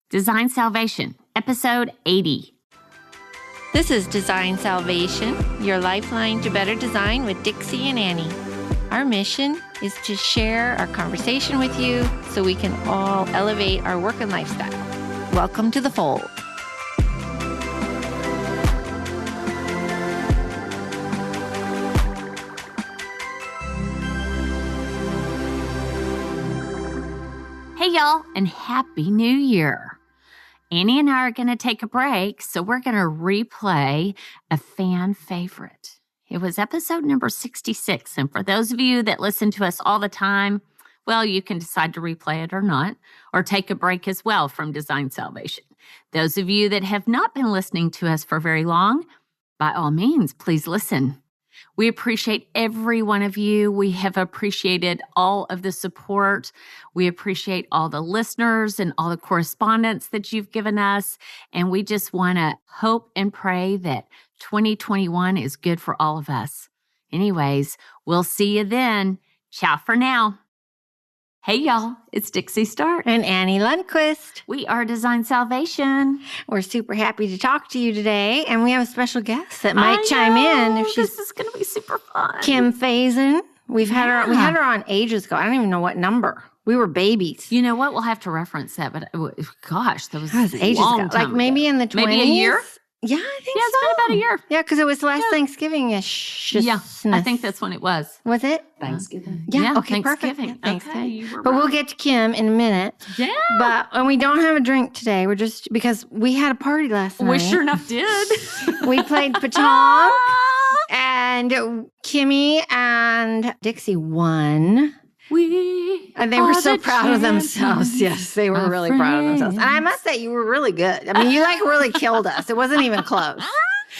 Design Salvation, episode 80. This is Design Salvation, your lifeline to better design with Dixie and Annie. Our mission is to share our conversation with you so we can all elevate our work and lifestyle. Welcome to the fold. Hey, y'all, and Happy New Year. Annie and I are going to take a break, so we're going to replay a fan favorite. It was episode number 66, and for those of you that listen to us all the time, well, you can decide to replay it or not, or take a break as well from Design Salvation. Those of you that have not been listening to us for very long, by all means, please listen. We appreciate every one of you. We have appreciated all of the support. We appreciate all the listeners and all the correspondence that you've given us. And we just want to hope and pray that 2021 is good for all of us. Anyways, we'll see you then. Ciao for now. Hey, y'all, it's Dixie Stark. And Annie Lundquist. We are Design Salvation. We're super happy to talk to you today, and we have a special guest that might chime in. If this is going to be super fun. Kim Faison. We had her on ages ago. I don't even know what number. We were babies. You know what? We'll have to reference that, but gosh, that was ages long ago. Time Like maybe ago. in the 20s. Maybe a year? Yeah, I think so. It's been about a year. Yeah, because it was last Thanksgiving-ish. Yeah, I think that's when it was. Was it? Thanksgiving. Yeah, okay, Thanksgiving. Perfect. Yeah, okay, you were but right. we'll get to Kim in a minute. Yeah. And we don't have a drink today. We're just, because we had a party last night. We sure enough did. We played petanque, and Kimmy and Dixie won. And they were so proud of themselves. Yes, they were really proud of themselves. And I must say, you were really good. I mean, you really killed us. It wasn't even close.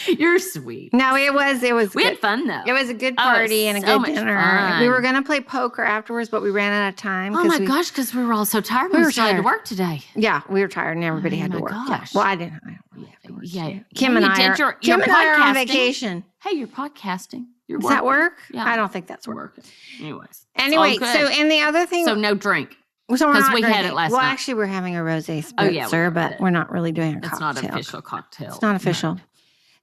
You're sweet. No, it was We good. had fun, though. It was a good party and a so good dinner. Fun. We were going to play poker afterwards, but we ran out of time. Oh, my gosh, because we were all so tired. We were still had to tired. work today. Yeah, we were tired and everybody had to work. Gosh. Yeah. Well, I didn't really have to work. Yeah. Kim and I are on podcasting. vacation. Hey, you're podcasting. Does that work? Yeah. I don't think that's working. Anyways. Anyway, and the other thing. So no drink. Because we had it last night. Well, actually, we're having a rosé spritzer, but we're not really doing a cocktail. It's not an official cocktail. It's not official. No.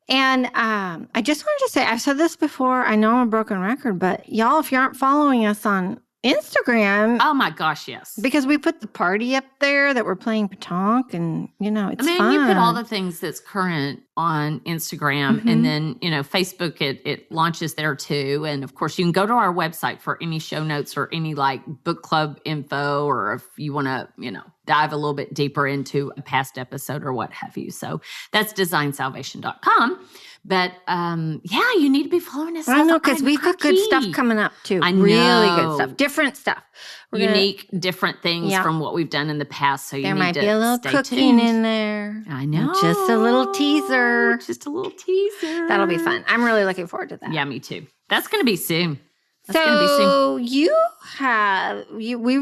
And I just wanted to say, I've said this before. I know I'm a broken record, but y'all, if you aren't following us on Instagram. Oh, my gosh, yes. Because we put the party up there that we're playing petanque, and, it's fun. You put all the things that's current on Instagram, and then, Facebook, it launches there too. And, of course, you can go to our website for any show notes or any, book club info, or if you want to, dive a little bit deeper into a past episode or what have you. So that's designsalvation.com. But, you need to be following us. I know, because we've got good stuff coming up, too. I know. Really good stuff. Different stuff. Unique, different things from what we've done in the past. So there might be a little cooking in there. I know. Just a little teaser. That'll be fun. I'm really looking forward to that. Yeah, me too. That's going to be soon. We've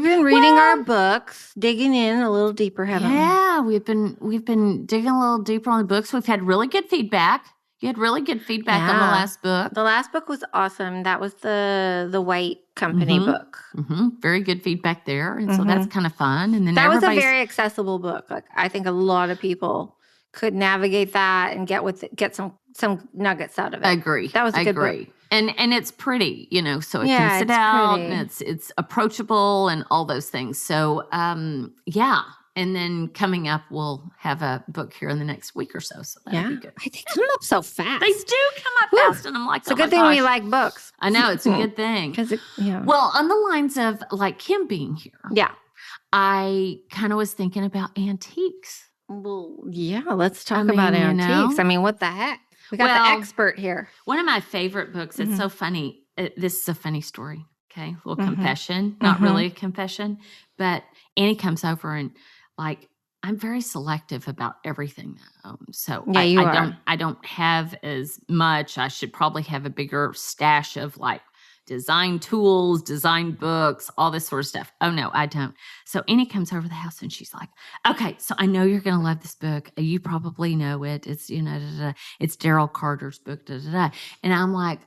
been reading our books, digging in a little deeper, haven't we? Yeah, we've been digging a little deeper on the books. We've had really good feedback. You had really good feedback on the last book. The last book was awesome. That was the White Company book. Mm-hmm. Very good feedback there. And so that's kind of fun. And then that was a very accessible book. I think a lot of people could navigate that and get some nuggets out of it. I agree. That was a good book. And it's pretty, so it can sit out pretty. And it's approachable and all those things. So, And then coming up, we'll have a book here in the next week or so. So that'll be good. They come up so fast. They do come up fast. And I'm like, it's a good thing we like books. I know. It's a good thing. Well, on the lines of Kim being here. Yeah. I kind of was thinking about antiques. Well, yeah. Let's talk about antiques. I mean, what the heck? We got the expert here. One of my favorite books. It's so funny. This is a funny story. Okay. A little confession. Not really a confession. But Annie comes over and I'm very selective about everything that I own. So I don't have as much. I should probably have a bigger stash of design tools, design books, all this sort of stuff. Oh, no, I don't. So Annie comes over the house and she's like, okay, so I know you're going to love this book. You probably know it. It's, it's Daryl Carter's book. And I'm like,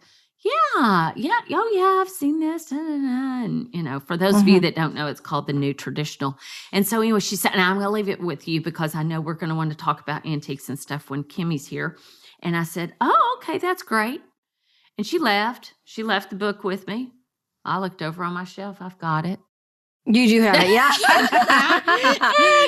Yeah. Oh, yeah, I've seen this. And, for those of you that don't know, it's called the New Traditional. And so anyway, she said, and I'm going to leave it with you because I know we're going to want to talk about antiques and stuff when Kimmy's here. And I said, oh, okay, that's great. And she left. She left the book with me. I looked over on my shelf. I've got it. You do have it, yeah.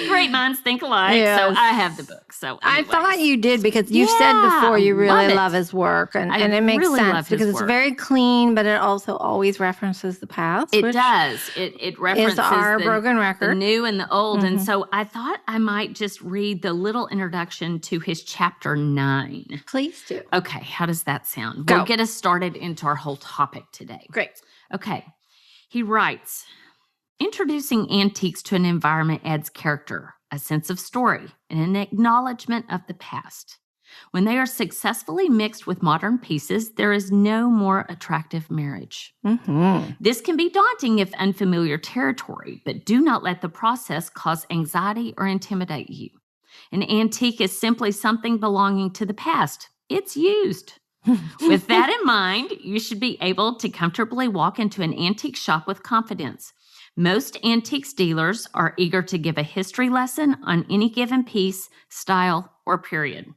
Great minds think alike. Yes. So I have the book. So I thought you did because you said before you really love his work. And it makes sense because it's very clean, but it also always references the past. It does. It references our broken record. The new and the old. And so I thought I might just read the little introduction to his chapter 9. Please do. Okay. How does that sound? Go. We'll get us started into our whole topic today. Great. Okay. He writes, introducing antiques to an environment adds character, a sense of story, and an acknowledgement of the past. When they are successfully mixed with modern pieces, there is no more attractive marriage. This can be daunting if unfamiliar territory, but do not let the process cause anxiety or intimidate you. An antique is simply something belonging to the past. It's used. With that in mind, you should be able to comfortably walk into an antique shop with confidence. Most antiques dealers are eager to give a history lesson on any given piece, style, or period.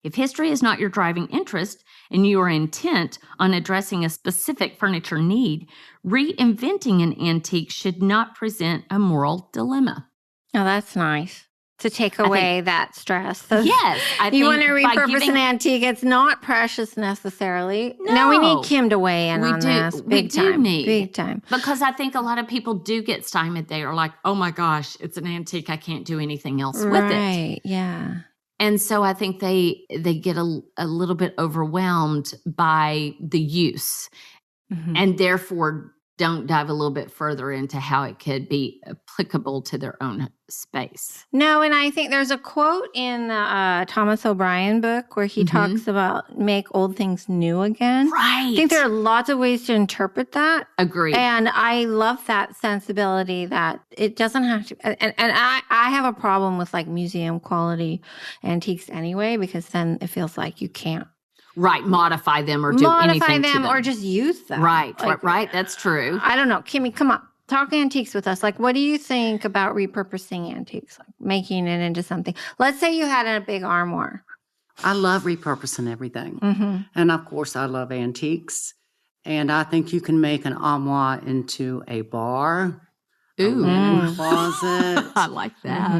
If history is not your driving interest and you are intent on addressing a specific furniture need, reinventing an antique should not present a moral dilemma. Oh, that's nice. To take away that stress. Yes. You want to repurpose an antique. It's not precious necessarily. No. Now we need Kim to weigh in on this. Big time. Because I think a lot of people do get stymied. They are like, oh my gosh, it's an antique. I can't do anything else with it. Right, yeah. And so I think they get a little bit overwhelmed by the use and therefore don't dive a little bit further into how it could be applicable to their own space. No, and I think there's a quote in the Thomas O'Brien book where he talks about make old things new again. Right. I think there are lots of ways to interpret that. Agreed. And I love that sensibility that it doesn't have to, and I have a problem with like museum quality antiques anyway, because then it feels like you can't. Right, modify them or do anything to them. Or just use them. Right, right, that's true. I don't know. Kimmy, come on. Talk antiques with us. Like, what do you think about repurposing antiques? Like making it into something. Let's say you had a big armoire. I love repurposing everything. And of course, I love antiques. And I think you can make an armoire into a bar, a linen closet. I like that.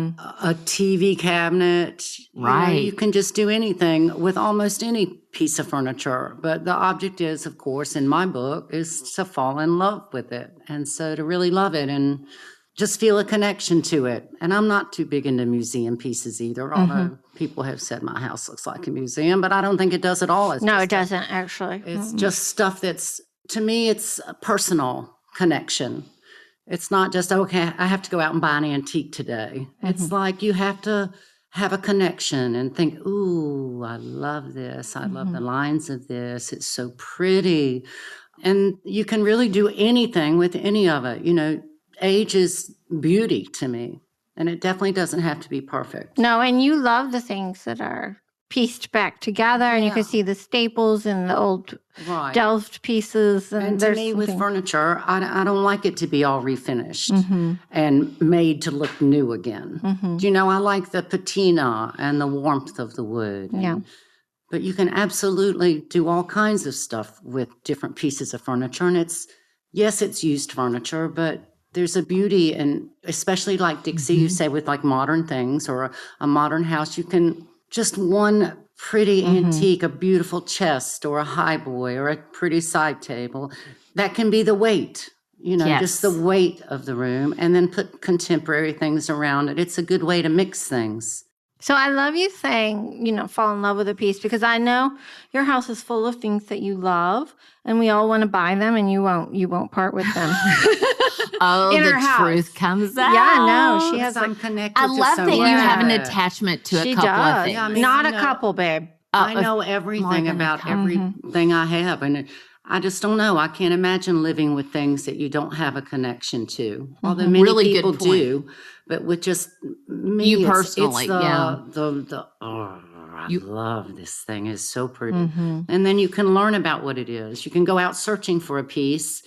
A TV cabinet. Right. You can just do anything with almost any piece of furniture. But the object is, of course, in my book, is to fall in love with it. And so to really love it and just feel a connection to it. And I'm not too big into museum pieces either, although people have said my house looks like a museum, but I don't think it does at all. No, it doesn't, actually. It's just stuff that's, to me, it's a personal connection. It's not just, okay, I have to go out and buy an antique today. It's like you have to have a connection and think, ooh, I love this. I love the lines of this. It's so pretty. And you can really do anything with any of it. You know, age is beauty to me. And it definitely doesn't have to be perfect. No, and you love the things that are pieced back together, and you can see the staples and the old Delft pieces. And to me, with furniture, I don't like it to be all refinished and made to look new again. You know, I like the patina and the warmth of the wood. But you can absolutely do all kinds of stuff with different pieces of furniture. And it's used furniture, but there's a beauty, and especially like Dixie, you say with like modern things or a modern house, you can just one pretty antique, a beautiful chest or a highboy or a pretty side table. That can be the weight, you know, just the weight of the room, and then put contemporary things around it. It's a good way to mix things. So I love you saying, you know, fall in love with a piece, because I know your house is full of things that you love and we all want to buy them, and you won't part with them. The truth comes out. Yeah, no, she has I'm connected I to love so that you much. have an attachment to She a couple does. of things. Yeah, I mean, Not you a know, couple, babe. I know everything about everything I have, and I just don't know. I can't imagine living with things that you don't have a connection to. Although many Really people good point. do, but with just me, You personally, it's the I love this thing. It's so pretty. And then you can learn about what it is. You can go out searching for a piece,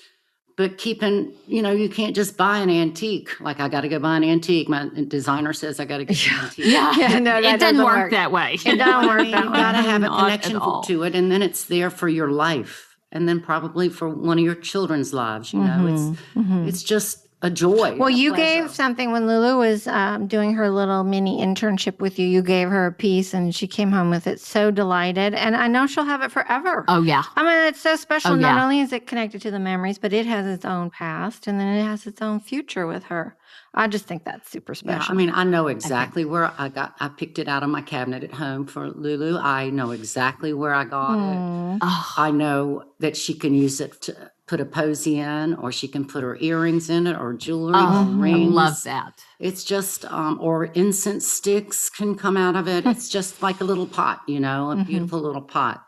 but keeping, you can't just buy an antique. Like, I got to go buy an antique. My designer says I got to get an antique. No, it doesn't work that way. It doesn't work that way. You got to have a connection to it, and then it's there for your life, and then probably for one of your children's lives. It's just a joy. Well, you gave something when Lulu was doing her little mini internship with you. You gave her a piece, and she came home with it so delighted. And I know she'll have it forever. Oh, yeah. I mean, it's so special. Not only is it connected to the memories, but it has its own past, and then it has its own future with her. I just think that's super special. Yeah, I mean, I know exactly where I picked it out of my cabinet at home for Lulu. I know exactly where I got it. Oh. I know that she can use it to put a posy in, or she can put her earrings in it, or jewelry, or rings. I love that. It's just, or incense sticks can come out of it. It's just like a little pot, a beautiful little pot.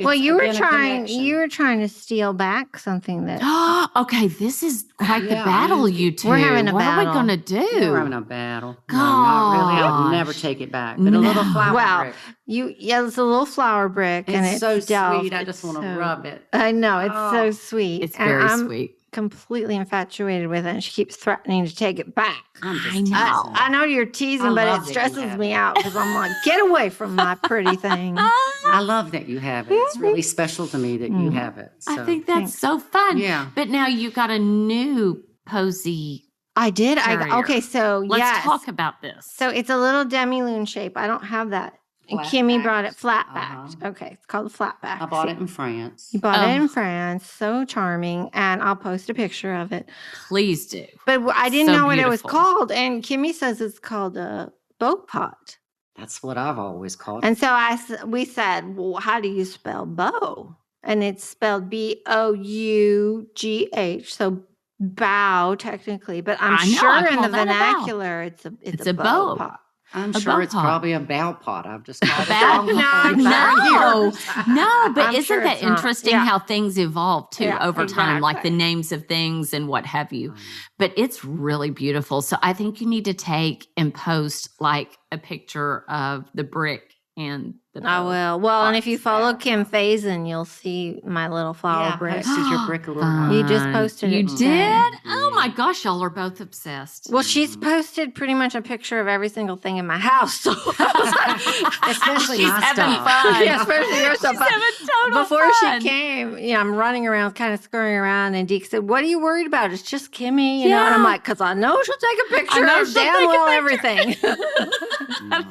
Well, you were trying to steal back something that. Okay, this is quite the battle, you two. We're having a battle. What are we going to do? We're having a battle. No, not really. I would never take it back. But a little flower brick. It's a little flower brick, and it's so delft. sweet. I just want to rub it. I know, it's so sweet. It's very sweet. Completely infatuated with it, and she keeps threatening to take it back. I know you're teasing, but it stresses me out because I'm like, get away from my pretty thing. I love that you have it. It's really special to me that you have it. So. I think that's so fun. Yeah. But now you got a new posy. I did. Carrier. So let's talk about this. So it's a little demi-lune shape. I don't have that. And Kimmy brought it flat-backed. Okay, it's called a flat-back. I bought it in France. You bought it in France. So charming. And I'll post a picture of it. Please do. But I didn't know what it was called. And Kimmy says it's called a boat pot. That's what I've always called it. And so we said, well, how do you spell bow? And it's spelled B-O-U-G-H. So bow, technically. But I'm sure in the vernacular, it's a bow pot. I'm sure it's probably a bow pot. I've just called it. No, but isn't that interesting how things evolve too over time, like the names of things and what have you? But it's really beautiful. So I think you need to take and post like a picture of the brick and the bow. I will. Well, and if you follow Kim Faison, you'll see my little flower brick. I posted your brick a little. You just posted it. You did? Oh my gosh, y'all are both obsessed. Well, she's posted pretty much a picture of every single thing in my house. So. Especially she's my having stuff. fun. Yeah, especially your stuff. She's having total Before fun. she came, I'm running around, kind of scurrying around, and Deke said, "What are you worried about? It's just Kimmy, you know." And I'm like, "Cause I know she'll take a picture of damn well everything."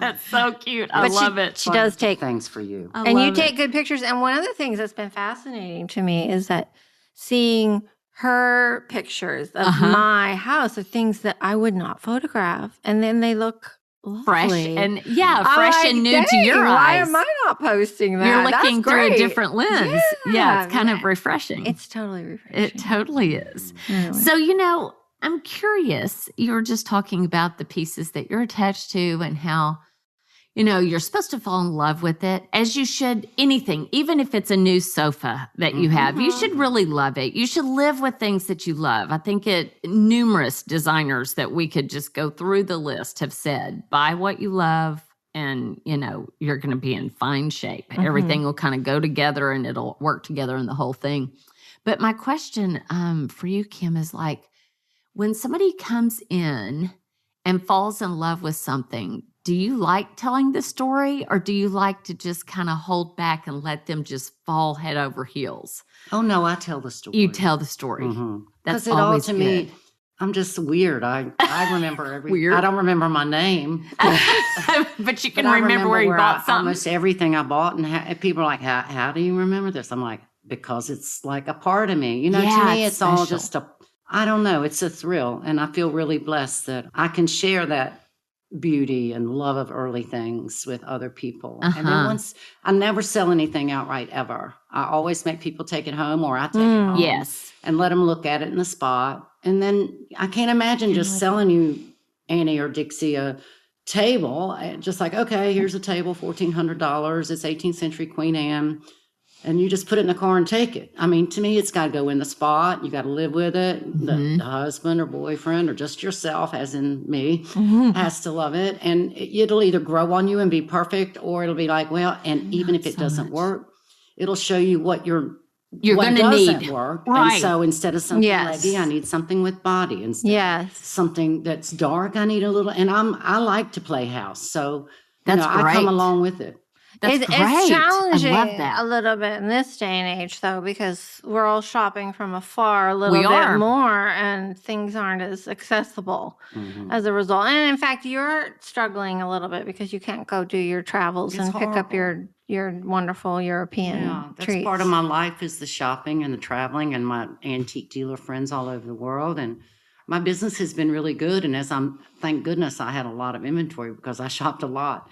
That's so cute. I love it. She does take things for you. And you take good pictures. And one of the things that's been fascinating to me is that seeing her pictures of my house of things that I would not photograph. And then they look fresh lovely. And fresh and new to your eyes. Why am I not posting that? You're looking through a different lens. Yeah, it's kind of refreshing. It's totally refreshing. It totally is. Anyway. So, I'm curious. You were just talking about the pieces that you're attached to and how, you're supposed to fall in love with it, as you should anything, even if it's a new sofa that you have. You should really love it. You should live with things that you love. I think numerous designers that we could just go through the list have said, buy what you love and, you're going to be in fine shape. Everything will kind of go together and it'll work together in the whole thing. But my question for you, Kim, is like, when somebody comes in and falls in love with something, do you like telling the story or do you like to just kind of hold back and let them just fall head over heels? Oh, no, I tell the story. You tell the story. That's always to good. Me, I'm just weird. I remember everything. Weird? I don't remember my name. But you can remember where you bought something. Almost everything I bought. And people are like, how do you remember this? I'm like, because it's like a part of me. To me, it's special. all just I don't know. It's a thrill. And I feel really blessed that I can share that beauty and love of early things with other people. And then I never sell anything outright ever. I always make people take it home or I take it home. Yes. And let them look at it in the spot. And then I can't imagine just selling you, Annie or Dixie, a table. Just like, okay, here's a table, $1,400. It's 18th century Queen Anne. And you just put it in the car and take it. I mean, to me, it's got to go in the spot. You got to live with it. The husband or boyfriend or just yourself, as in me, has to love it. And it'll either grow on you and be perfect, or it'll be like, well, and even if it doesn't work, it'll show you what going to need. Work. Right. And so instead of something leggy, I need something with body. Instead of something that's dark, I need a little. And I like to play house. So that's I come along with it. It's challenging I love that. a little bit in this day and age, though, because we're all shopping from afar a little bit more, and things aren't as accessible as a result. And in fact, you're struggling a little bit because you can't go do your travels and pick up your wonderful European treats. That's part of my life is the shopping and the traveling and my antique dealer friends all over the world. And my business has been really good. And thank goodness I had a lot of inventory because I shopped a lot.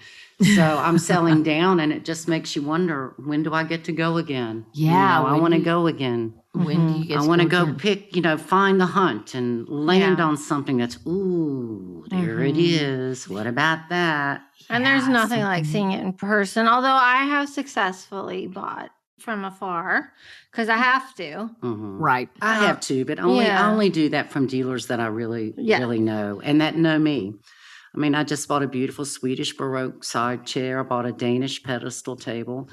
So I'm selling down, and it just makes you wonder, when do I get to go again? Yeah. I want to go again. When do you get I want to go pick, find the hunt and land on something that's, there it is. What about that? And there's nothing like seeing it in person, although I have successfully bought from afar because I have to. Right. I have to, but I only do that from dealers that I really know and that know me. I mean, I just bought a beautiful Swedish Baroque side chair. I bought a Danish pedestal table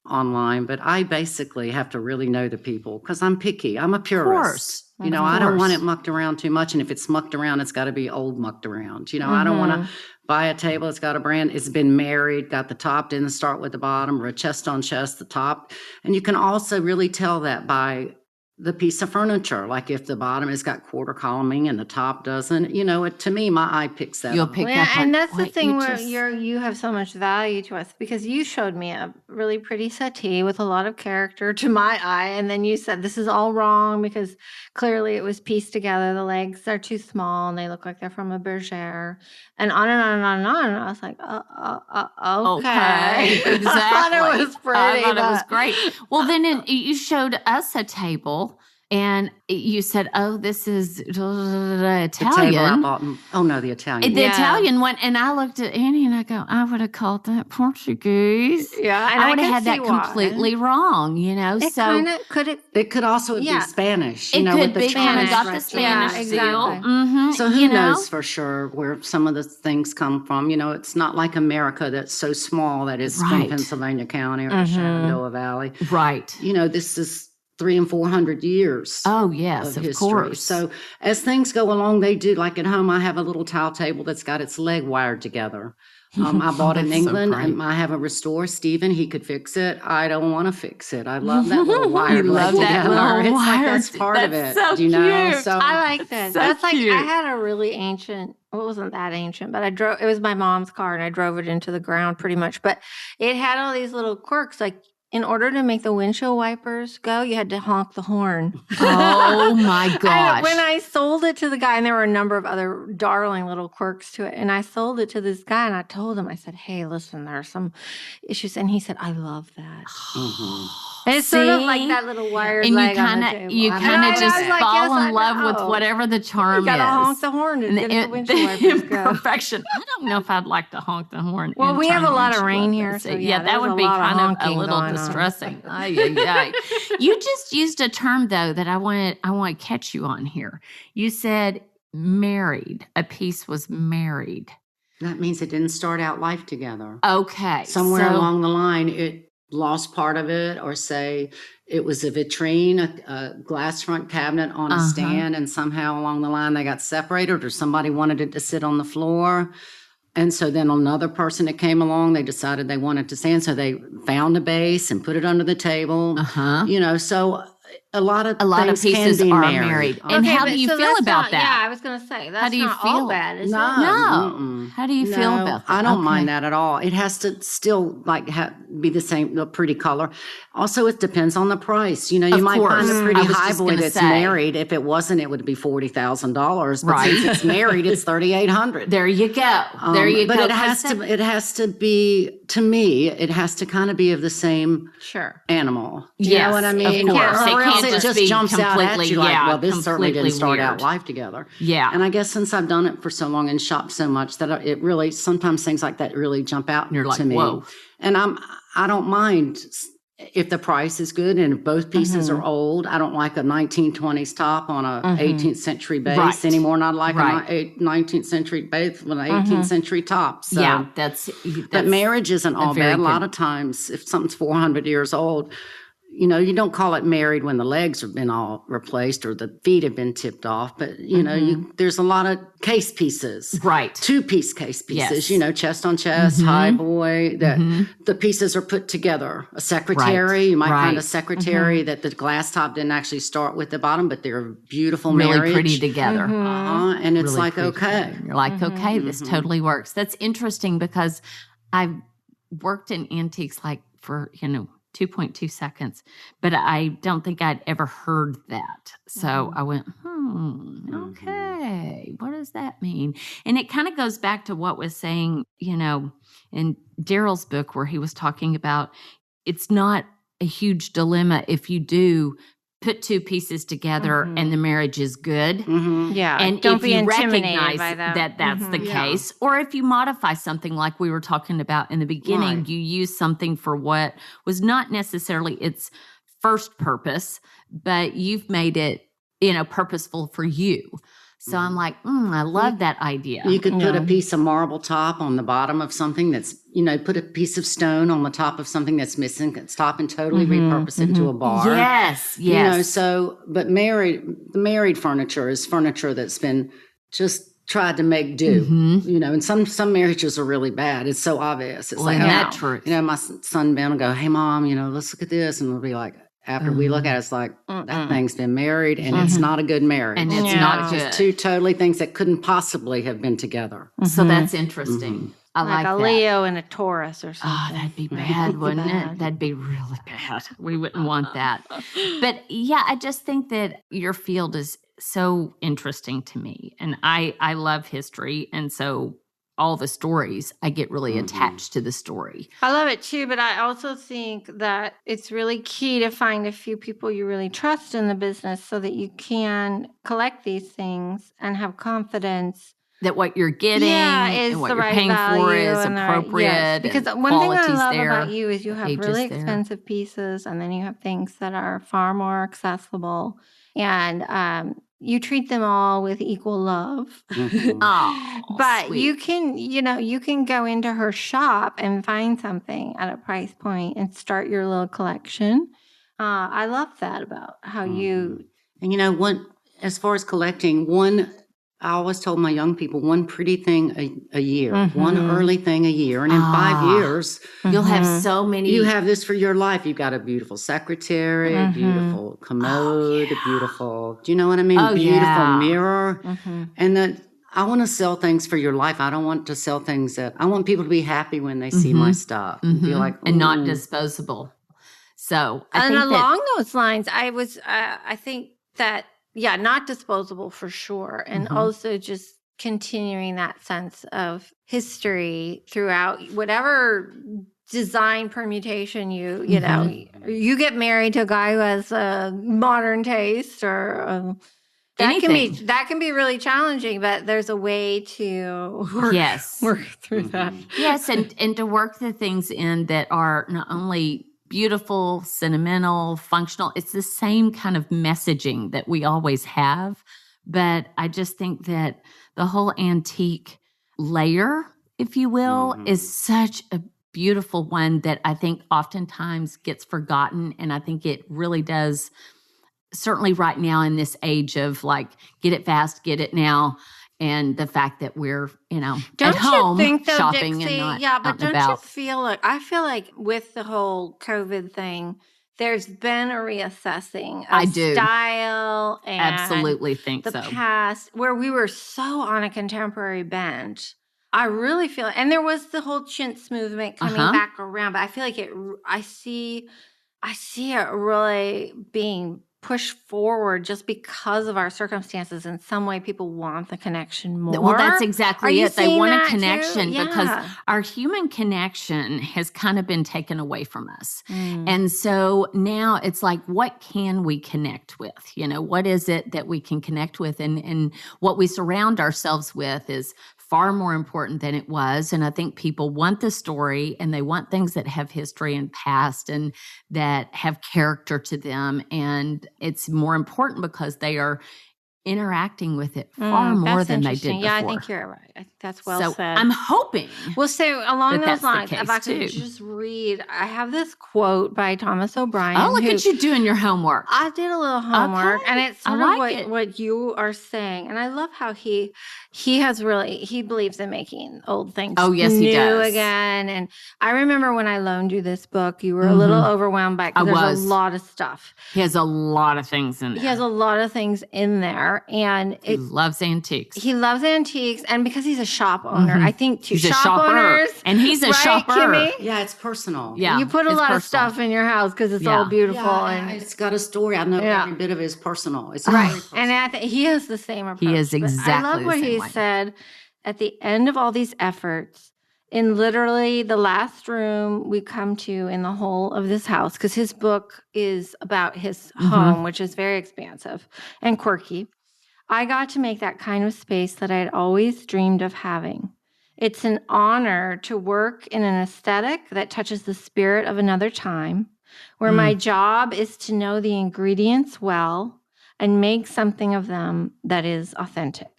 online, but I basically have to really know the people because I'm picky. I'm a purist. I don't want it mucked around too much. And if it's mucked around, it's got to be old mucked around. I don't want to buy a table that's got a brand. It's been married, got the top, didn't start with the bottom, or a chest on chest, the top. And you can also really tell that by the piece of furniture, like if the bottom has got quarter columning and the top doesn't, to me, my eye picks that You'll up. pick up. And that's the thing where you have so much value to us because you showed me a really pretty settee with a lot of character to my eye. And then you said, this is all wrong because clearly it was pieced together. The legs are too small and they look like they're from a bergère, and on and on and on and on. And I was like, okay. Exactly. I thought it was pretty. I thought it was great. Well, then you showed us a table. And you said, this is Italian. The table I bought. The Italian. The Italian one. And I looked at Annie and I go, I would have called that Portuguese. Yeah. And I would have had that completely wrong, It could also be Spanish. It could with the be kind of got right the Spanish seal. Exactly. So who knows for sure where some of the things come from? It's not like America that's so small that it's from Pennsylvania County or the Shenandoah Valley. Right. This is 300 and 400 years. Oh, yes, of course. So as things go along, they do. Like at home, I have a little tile table that's got its leg wired together. I bought it in England, and I have a restore. Stephen, he could fix it. I don't want to fix it. I love that little wired leg together. It's like that's part of it. So cute. So I like that. So that's cute. I had a really ancient. Well, it wasn't that ancient, but it was my mom's car, and I drove it into the ground pretty much. But it had all these little quirks, like. In order to make the windshield wipers go, you had to honk the horn. Oh, my gosh. When I sold it to the guy, and there were a number of other darling little quirks to it, and I sold it to this guy, and I told him, I said, hey, listen, there are some issues. And he said, I love that. And it's sort of like that little wired leg on the table. You kind of just fall in love with whatever the charm is. You got to honk the horn to get the windshield wipers go. Imperfection. I don't know if I'd like to honk the horn. Well, we have a lot of rain here. So that would be kind of a little distressing. You just used a term, though, that I want to catch you on here. You said married. A piece was married. That means it didn't start out life together. Okay. Somewhere along the line, it lost part of it, or say it was a vitrine, a glass front cabinet on a stand, and somehow along the line they got separated, or somebody wanted it to sit on the floor. And so then another person that came along, they decided they wanted to stand, so they found a base and put it under the table. So a lot of pieces are married. And how do you feel about that? Yeah, I was going to say, that's not all bad, is it? No. How do you feel about that? I don't mind that at all. It has to still be the same, a pretty color. Also, it depends on the price. You might find a pretty high boy that's married. If it wasn't, it would be $40,000. But since it's married, it's $3,800. There you go. But it has to be, to me, it has to kind of be of the same animal. Do you know what I mean? Of course. Or else it just jumps out at you like, well, this certainly didn't start weird. out life together. Yeah. And I guess since I've done it for so long and shopped so much that it really, sometimes things like that really jump out and you're like, to me. Whoa. And I don't mind if the price is good and if both pieces are old. I don't like a 1920s top on a 18th century base anymore. Not like a 19th century base with an 18th century top. So, yeah, that's but marriage isn't all bad. A lot of times, if something's 400 years old, you know, you don't call it married when the legs have been all replaced or the feet have been tipped off. But, you know, there's a lot of case pieces. Right. 2-piece case pieces, you know, chest on chest, high boy, that the pieces are put together. A secretary, you might find a secretary that the glass top didn't actually start with the bottom, but they're beautiful really marriage. pretty together. And it's really like, okay. Together. You're like, okay, this totally works. That's interesting because I've worked in antiques like for, you know, 2.2 seconds, but I don't think I'd ever heard that. So I went, okay, what does that mean? And it kind of goes back to what was saying, you know, in Daryl's book where he was talking about it's not a huge dilemma if you do put 2 pieces together and the marriage is good. Yeah. And don't if be you intimidated recognize by that. that that's the case, or if you modify something like we were talking about in the beginning, you use something for what was not necessarily its first purpose, but you've made it, you know, purposeful for you. So I'm like, I love that idea. You could put a piece of marble top on the bottom of something that's, you know, put a piece of stone on the top of something that's missing, stop and totally repurpose it into a bar. Yes. You know, so, but the married furniture is furniture that's been just tried to make do, you know, and some marriages are really bad. It's so obvious. It's like, that truth. You know, my son Ben will go, hey mom, you know, let's look at this. And we'll be like, after we look at it, it's like, that thing's been married and it's not a good marriage. And it's not good. Just 2 totally things that couldn't possibly have been together. So that's interesting. I like a that. Leo and a Taurus or something. Oh, that'd be bad, wouldn't it? That'd be really bad. We wouldn't want that. But yeah, I just think that your field is so interesting to me. And I love history. And so all the stories, I get really attached to the story. I love it too, but I also think that it's really key to find a few people you really trust in the business so that you can collect these things and have confidence that what you're getting and what you're paying for is appropriate. Yes, because one thing I love about you is you have really expensive pieces and then you have things that are far more accessible. And you treat them all with equal love. But sweet. you can go into her shop and find something at a price point and start your little collection. I love that about how you... And you know, as far as collecting, I always told my young people, one pretty thing a year, one early thing a year. And in 5 years, you'll have so many. You have this for your life. You've got a beautiful secretary, a beautiful commode, a beautiful, do you know what I mean? Beautiful mirror. And that I want to sell things for your life. I don't want to sell things I want people to be happy when they see my stuff and feel like, and not disposable. So, along those lines, I think that, yeah, not disposable for sure. And also just continuing that sense of history throughout whatever design permutation you know, you get married to a guy who has a modern taste or that can be really challenging, but there's a way to work through that. Yes, and to work the things in that are not only beautiful, sentimental, functional. It's the same kind of messaging that we always have. But I just think that the whole antique layer, if you will, is such a beautiful one that I think oftentimes gets forgotten. And I think it really does, certainly right now in this age of like, get it fast, get it now. And the fact that we're, you know, at home shopping Dixie, and not but don't you feel like, I feel like with the whole COVID thing, there's been a reassessing of style and absolutely think the past where we were so on a contemporary bent. I really feel, and there was the whole chintz movement coming back around, but I feel like I see it really being pushed forward just because of our circumstances. In some way, people want the connection more. Well, that's exactly it. They want a connection because Yeah. our human connection has kind of been taken away from us. And so now it's like, what can we connect with? You know, what is it that we can connect with? And what we surround ourselves with is far more important than it was. And I think people want the story and they want things that have history and past and that have character to them. And it's more important because they are interacting with it far more than they did before. Yeah, I think you're right. I think that's well said. I'm hoping. Well, so along those lines, if I could just read, I have this quote by Thomas O'Brien. Oh, look at you doing your homework. I did a little homework, and it's sort of what you are saying. And I love how he believes in making old things he does. again. And I remember when I loaned you this book, you were a little overwhelmed by it because there's a lot of stuff. He has a lot of things in there. He has a lot of things in there. And he loves antiques. He loves antiques. And because he's a shop owner, I think he's shop owners. And he's a shopper. Kimmy? Yeah, it's personal. Yeah, you put a lot of stuff in your house because it's all beautiful. Yeah, and it's got a story. I know every bit of it is personal. It's right. very personal. And he has the same approach. He is exactly I love what he said at the end of all these efforts. In literally the last room we come to in the whole of this house, because his book is about his home, which is very expansive and quirky. I got to make that kind of space that I'd always dreamed of having. It's an honor to work in an aesthetic that touches the spirit of another time, where my job is to know the ingredients well and make something of them that is authentic.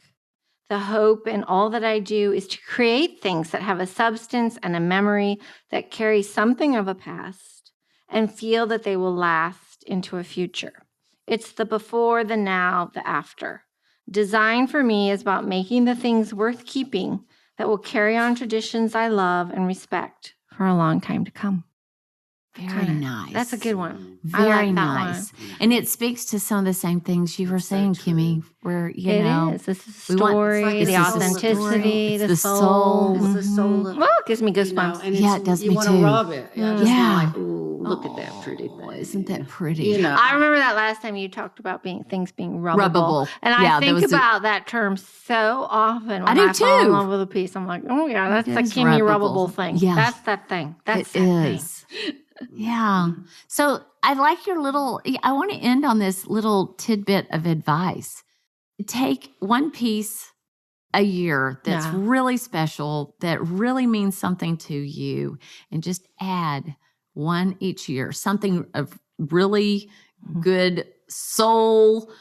The hope in all that I do is to create things that have a substance and a memory that carry something of a past and feel that they will last into a future. It's the before, the now, the after. Design for me is about making the things worth keeping that will carry on traditions I love and respect for a long time to come. Very nice. That's a good one. Very nice. And it speaks to some of the same things you were saying, Kimmy, where, you know. It is. This is the story, the authenticity, the soul. It's the soul. Well, it gives me goosebumps. It does me too. You want to rub it. Like, ooh, look at that pretty thing. Isn't that pretty? You know. I remember that last time you talked about things being rubbable. And I think about that term so often when I fall in love with a piece. I'm like, oh, yeah, that's the Kimmy rubbable thing. Yeah. That's that thing. That's it is. Yeah. So I like your I want to end on this little tidbit of advice. Take one piece a year that's really special, that really means something to you, and just add one each year, something of really good soul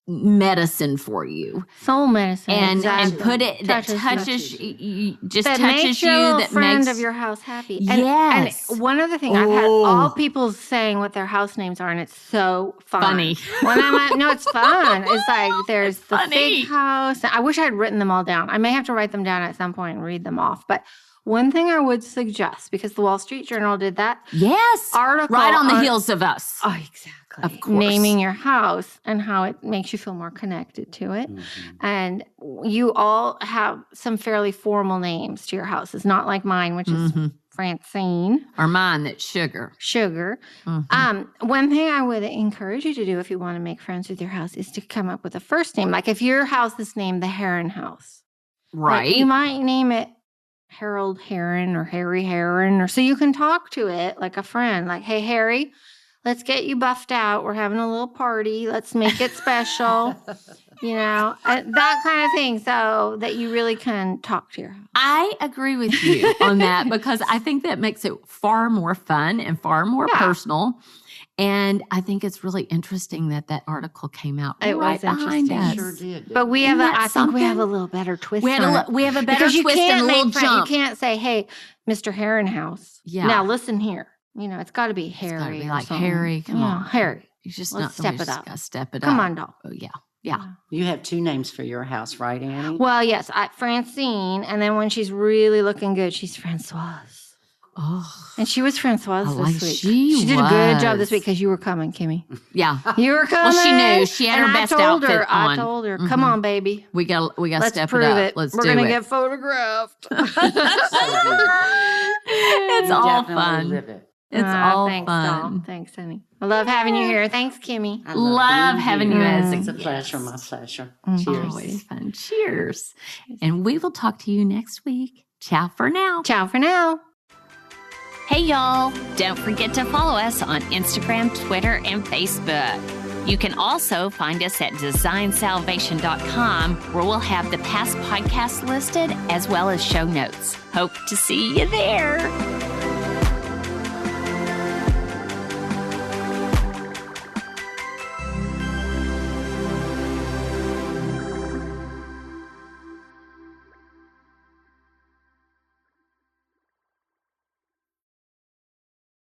medicine for you. Soul medicine. And put it that touches you, that makes of your house happy. Yes. And one other thing, I've had all people saying what their house names are, and it's so funny. When it's fun. It's like there's the big house. I wish I had written them all down. I may have to write them down at some point and read them off. But one thing I would suggest, because the Wall Street Journal did that. Yes. Article right on the heels of us. Oh, exactly. Of course. Naming your house and how it makes you feel more connected to it. And you all have some fairly formal names to your houses, not like mine, which is Francine. Or mine, that's Sugar. One thing I would encourage you to do if you want to make friends with your house is to come up with a first name. Like if your house is named the Heron House. Right. You might name it Harold Heron or Harry Heron, or so you can talk to it like a friend. Like, hey, Harry, let's get you buffed out. We're having a little party. Let's make it special. That kind of thing, so that you really can talk to your house. I agree with you on that because I think that makes it far more fun and far more personal. And I think it's really interesting that article came out right behind us. Sure did. But we have I think we have a little better twist. We have a better twist and a little jump. You can't say, "Hey, Mr. Heron House." Yeah. Now listen here. It's got to be Harry. It's got to be like Harry. Come on, Harry. You just step it up. Step it up. Come on, doll. Oh yeah. You have two names for your house, right, Annie? Well, yes, Francine, and then when she's really looking good, she's Francoise. Oh, and she was Francoise this week. She did a good job this week because you were coming, Kimmy. Yeah, you were coming. Well, she knew she had her best outfit on. I told her, come on, baby. We got to step prove it up. We're gonna get photographed. It's all fun. It's all thanks, fun. Doll. Thanks, honey. I love having you here. Thanks, Kimmy. I love having you as It's a pleasure, my pleasure. Cheers. Always fun. Cheers. And we will talk to you next week. Ciao for now. Ciao for now. Hey, y'all. Don't forget to follow us on Instagram, Twitter, and Facebook. You can also find us at designsalvation.com, where we'll have the past podcasts listed as well as show notes. Hope to see you there.